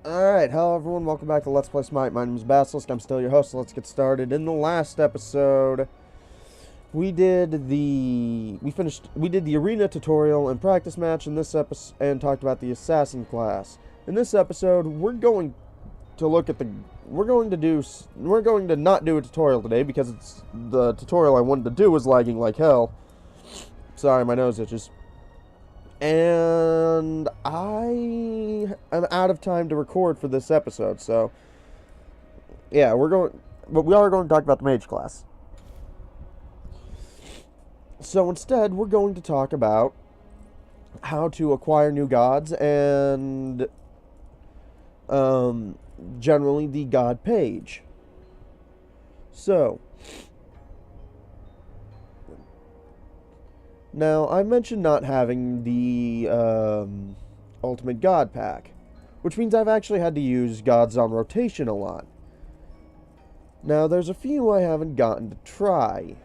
Alright, hello everyone, welcome back to Let's Play Smite. My name is Basilisk, I'm still your host, so let's get started. In the last episode, we did the arena tutorial and practice match in this episode, and talked about the assassin class. In this episode, we're going to not do a tutorial today, because the tutorial I wanted to do was lagging like hell. Sorry, my nose itches. And I am out of time to record for this episode, so yeah, we are going to talk about the Mage class. So instead, we're going to talk about how to acquire new gods and generally the god page. So now, I mentioned not having the Ultimate God Pack, which means I've actually had to use gods on rotation a lot. Now, there's a few I haven't gotten to try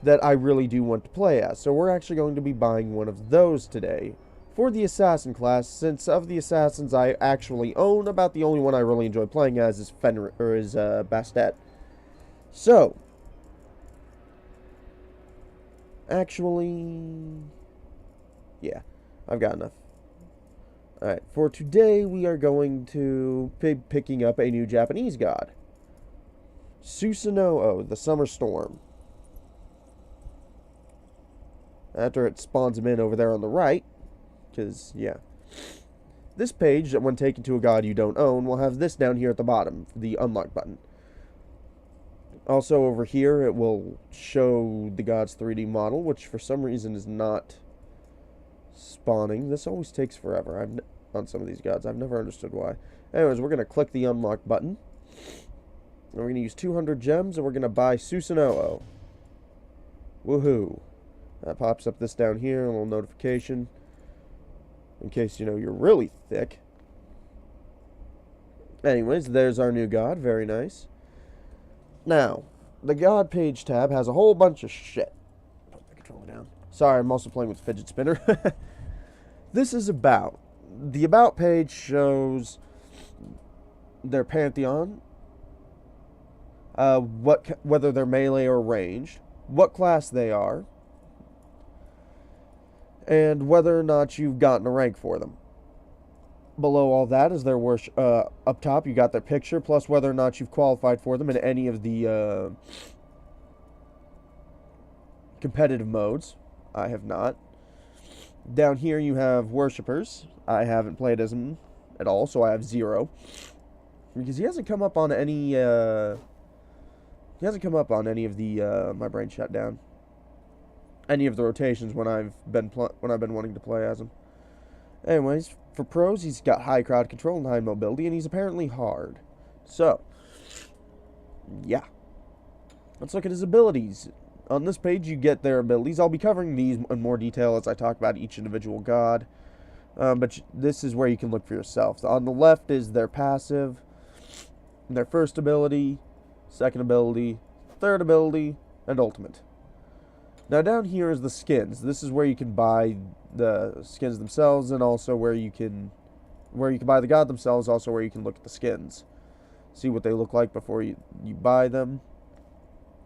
that I really do want to play as, so we're actually going to be buying one of those today for the Assassin class, since of the Assassins I actually own, about the only one I really enjoy playing as is Bastet. So, actually, yeah, I've got enough. Alright, for today we are going to be picking up a new Japanese god. Susanoo, the Summer Storm. After it spawns him in over there on the right, because, yeah. This page, when taken to a god you don't own, will have this down here at the bottom, the unlock button. Also over here, it will show the god's 3D model, which for some reason is not spawning. This always takes forever on some of these gods. I've never understood why. Anyways, we're going to click the unlock button. And we're going to use 200 gems, and we're going to buy Susanoo. Woohoo. That pops up this down here, a little notification. In case, you're really thick. Anyways, there's our new god. Very nice. Now, the God Page tab has a whole bunch of shit. Put the controller down. Sorry, I'm also playing with fidget spinner. This is about. The About page shows their Pantheon, whether they're melee or ranged, what class they are, and whether or not you've gotten a rank for them. Below all that is their worship. Up top, you got their picture, plus whether or not you've qualified for them in any of the competitive modes. I have not. Down here, you have worshippers. I haven't played as him at all, so I have 0. Because he hasn't come up on any. He hasn't come up on any of the. My brain shut down. Any of the rotations when I've been wanting to play as him. Anyways, for pros, he's got high crowd control and high mobility, and he's apparently hard. So, yeah. Let's look at his abilities. On this page, you get their abilities. I'll be covering these in more detail as I talk about each individual god. But this is where you can look for yourself. On the left is their passive, their first ability, second ability, third ability, and ultimate. Now down here is the skins. This is where you can buy the skins themselves, and also where you can buy the god themselves, also where you can look at the skins. See what they look like before you buy them.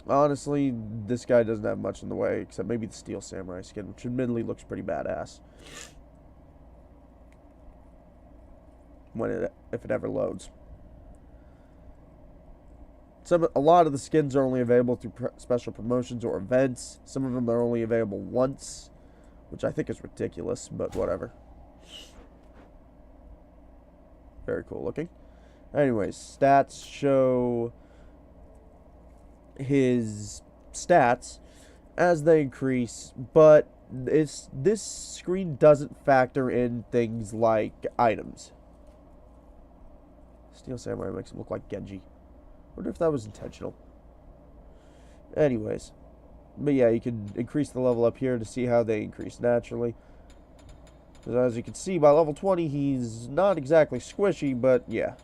Honestly, this guy doesn't have much in the way, except maybe the Steel Samurai skin, which admittedly looks pretty badass. If it ever loads. A lot of the skins are only available through special promotions or events. Some of them are only available once, which I think is ridiculous, but whatever. Very cool looking. Anyways, stats show his stats as they increase, but this screen doesn't factor in things like items. Steel Samurai makes him look like Genji. Wonder if that was intentional. Anyways. But yeah, you can increase the level up here to see how they increase naturally. As you can see, by level 20, he's not exactly squishy, but yeah.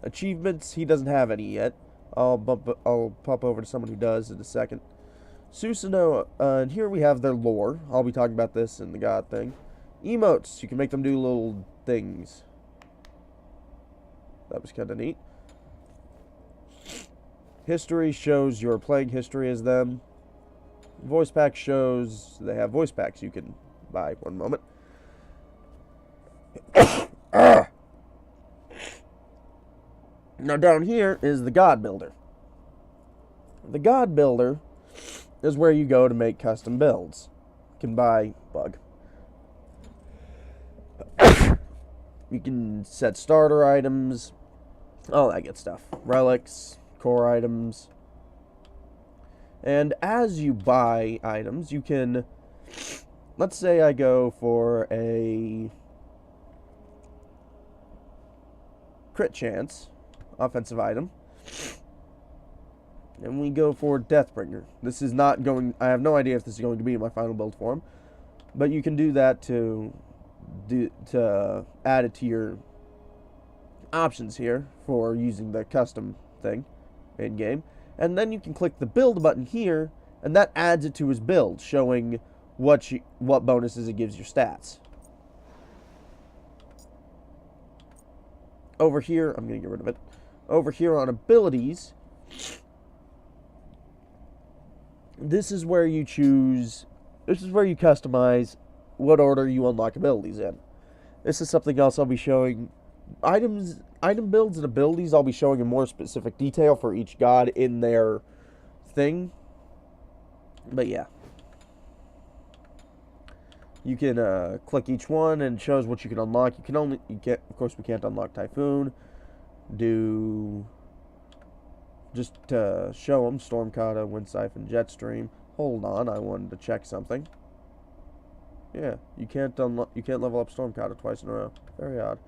Achievements, he doesn't have any yet. I'll pop over to someone who does in a second. Susanoo, and here we have their lore. I'll be talking about this in the god thing. Emotes. You can make them do little things. That was kind of neat. History shows your playing history as them. Voice pack shows they have voice packs you can buy. One moment. Now down here is the God Builder. The God Builder is where you go to make custom builds. You can buy bug. You can set starter items, all that good stuff. Relics, core items. And as you buy items, you can, let's say I go for a crit chance offensive item, and we go for Deathbringer. This is not going, I have no idea if this is going to be in my final build form, but you can do that to add it to your options here for using the custom thing in game. And then you can click the build button here, and that adds it to his build, showing what bonuses it gives your stats. Over here, I'm going to get rid of it. Over here on abilities, this is where you choose, this is where you customize what order you unlock abilities in. This is something else I'll be showing. Item builds and abilities I'll be showing in more specific detail for each god in their thing. But yeah. You can click each one and it shows what you can unlock. Of course we can't unlock Typhoon. Just to show them, Stormkata, Wind Siphon, Jetstream. Hold on, I wanted to check something. Yeah, you can't level up Stormkata twice in a row. Very odd.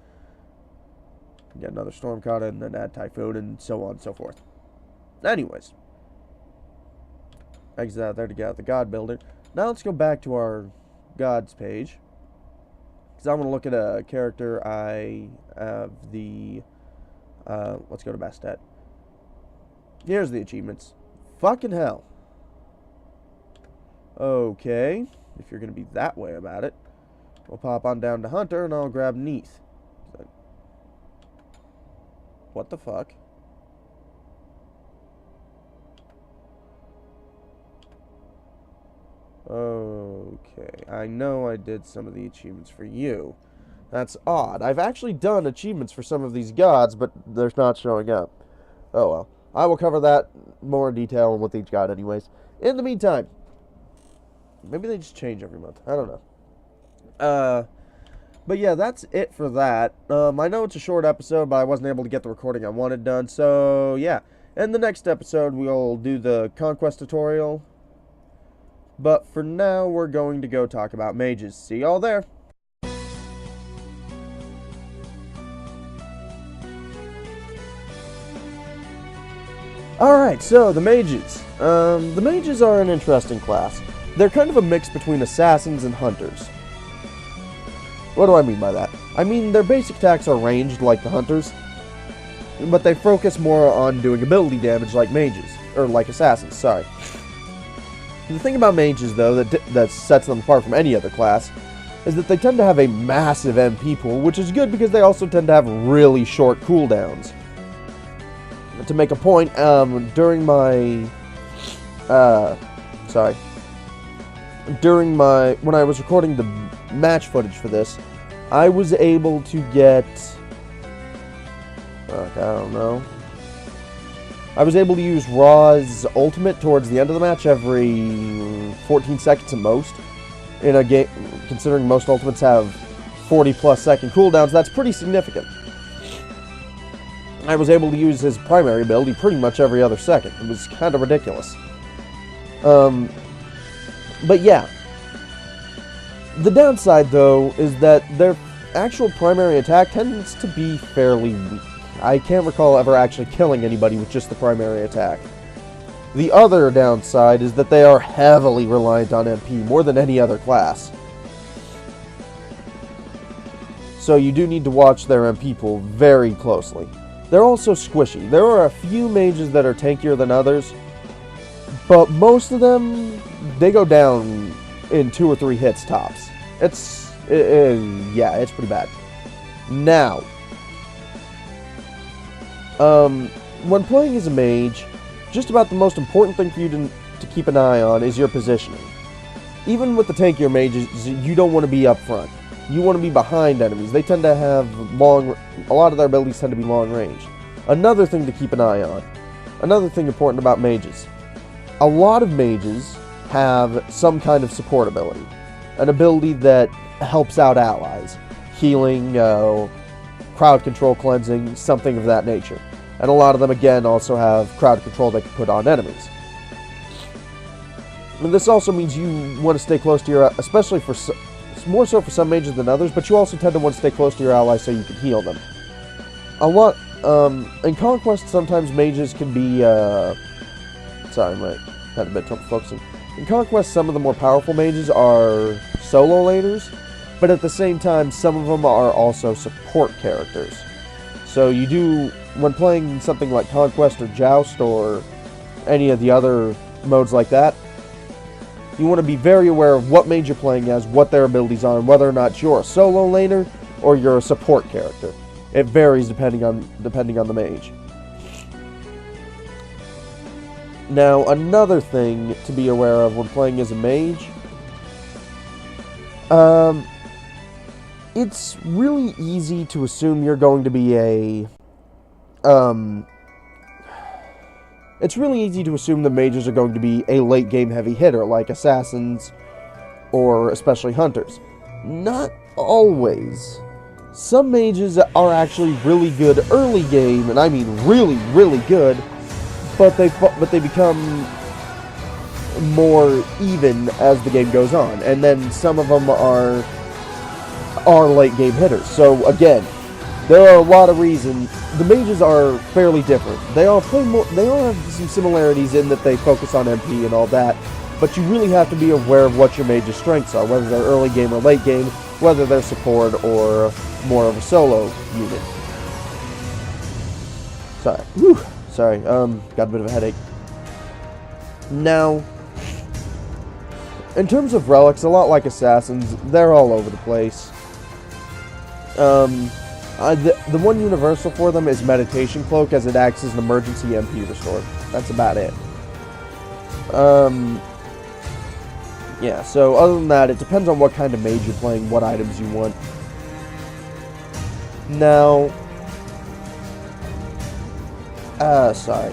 Get another Stormkata and then add Typhoon and so on and so forth. Anyways. Exit out there to get out the God Builder. Now let's go back to our Gods page. Because I want to look at a character I have the... let's go to Bastet. Here's the achievements. Fucking hell. Okay. If you're going to be that way about it. We'll pop on down to Hunter and I'll grab Neath. What the fuck? Okay. I know I did some of the achievements for you. That's odd. I've actually done achievements for some of these gods, but they're not showing up. Oh well. I will cover that more in detail with each god anyways. In the meantime, maybe they just change every month. I don't know. But yeah, that's it for that. I know it's a short episode, but I wasn't able to get the recording I wanted done. So yeah, in the next episode we'll do the Conquest tutorial. But for now, we're going to go talk about mages. See y'all there. Alright, so the mages. The mages are an interesting class. They're kind of a mix between assassins and hunters. What do I mean by that? I mean, their basic attacks are ranged like the hunters, but they focus more on doing ability damage like mages, or like assassins, sorry. The thing about mages, though, that sets them apart from any other class, is that they tend to have a massive MP pool, which is good because they also tend to have really short cooldowns. To make a point, during when I was recording the match footage for this, I was able to get, I was able to use Ra's ultimate towards the end of the match every 14 seconds at most. In a game, considering most ultimates have 40+ second cooldowns, that's pretty significant. I was able to use his primary ability pretty much every other second. It was kind of ridiculous. But yeah. The downside, though, is that their actual primary attack tends to be fairly weak. I can't recall ever actually killing anybody with just the primary attack. The other downside is that they are heavily reliant on MP, more than any other class. So you do need to watch their MP pool very closely. They're also squishy. There are a few mages that are tankier than others, but most of them, they go down in 2 or 3 hits tops. It's Yeah, it's pretty bad. Now, when playing as a mage, just about the most important thing for you to keep an eye on is your positioning. Even with the tankier mages, you don't want to be up front. You want to be behind enemies. They tend to have a lot of their abilities tend to be long range. Another thing to keep an eye on, another thing important about mages, a lot of mages have some kind of support ability. An ability that helps out allies. Healing, crowd control, cleansing, something of that nature. And a lot of them, again, also have crowd control they can put on enemies. And this also means you want to stay close to your, especially for, more so for some mages than others, but you also tend to want to stay close to your allies so you can heal them. In Conquest, sometimes mages can be, sorry, I had a bit of trouble focusing. In Conquest, some of the more powerful mages are solo laners, but at the same time, some of them are also support characters. So you do, when playing something like Conquest or Joust or any of the other modes like that, you want to be very aware of what mage you're playing as, what their abilities are, and whether or not you're a solo laner or you're a support character. It varies depending on the mage. Now, another thing to be aware of when playing as a mage, it's really easy to assume you're going to be it's really easy to assume the mages are going to be a late game heavy hitter, like assassins, or especially hunters. Not always. Some mages are actually really good early game, and I mean really, really good, but they become more even as the game goes on, and then some of them are late game hitters. So again, there are a lot of reasons. The mages are fairly different. They all have some similarities in that they focus on MP and all that, but you really have to be aware of what your mage's strengths are, whether they're early game or late game, whether they're support or more of a solo unit. Sorry, got a bit of a headache. Now, in terms of relics, a lot like assassins, they're all over the place. The one universal for them is Meditation Cloak, as it acts as an emergency MP restore. That's about it. Yeah, so other than that, it depends on what kind of mage you're playing, what items you want. Now, sorry.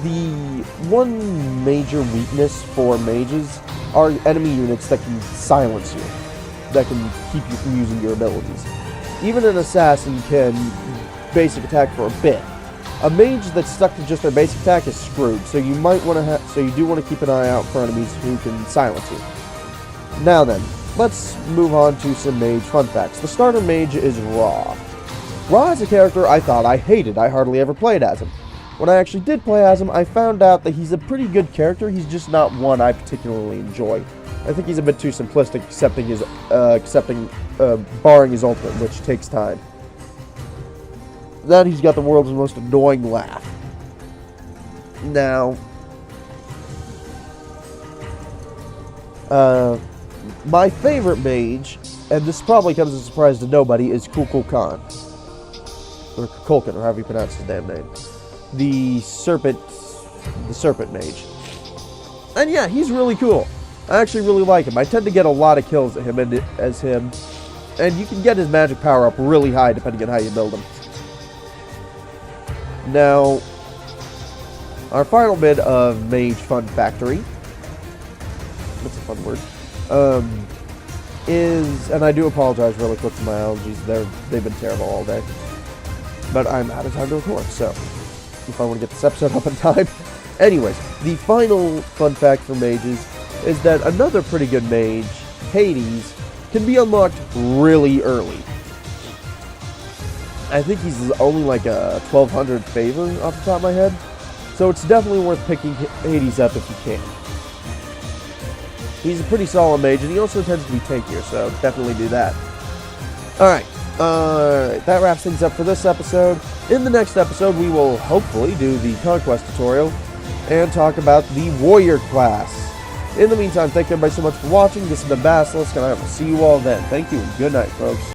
The one major weakness for mages are enemy units that can silence you, that can keep you from using your abilities. Even an assassin can basic attack for a bit. A mage that's stuck to just their basic attack is screwed, so you might want to so you do want to keep an eye out for enemies who can silence you. Now then, let's move on to some mage fun facts. The starter mage is Ra. Ra is a character I thought I hated. I hardly ever played as him. When I actually did play as him, I found out that he's a pretty good character. He's just not one I particularly enjoy. I think he's a bit too simplistic, barring his ultimate, which takes time. Then he's got the world's most annoying laugh. Now, my favorite mage, and this probably comes as a surprise to nobody, is Kukulkan. Or Kukulkan, or however you pronounce his damn name. The serpent mage. And yeah, he's really cool. I actually really like him. I tend to get a lot of kills at him as him. And you can get his magic power up really high depending on how you build him. Now, our final bit of Mage Fun Factory, that's a fun word, is, and I do apologize really quick for my allergies, they've been terrible all day, but I'm out of time to record, so if I want to get this episode up in time. Anyways, the final fun fact for mages is that another pretty good mage, Hades, can be unlocked really early. I think he's only like a 1200 favor off the top of my head. So it's definitely worth picking Hades up if you can. He's a pretty solid mage, and he also tends to be tankier, so definitely do that. Alright, that wraps things up for this episode. In the next episode, we will hopefully do the Conquest tutorial and talk about the Warrior class. In the meantime, thank you everybody so much for watching. This has been Basilisk, and I will see you all then. Thank you, and good night, folks.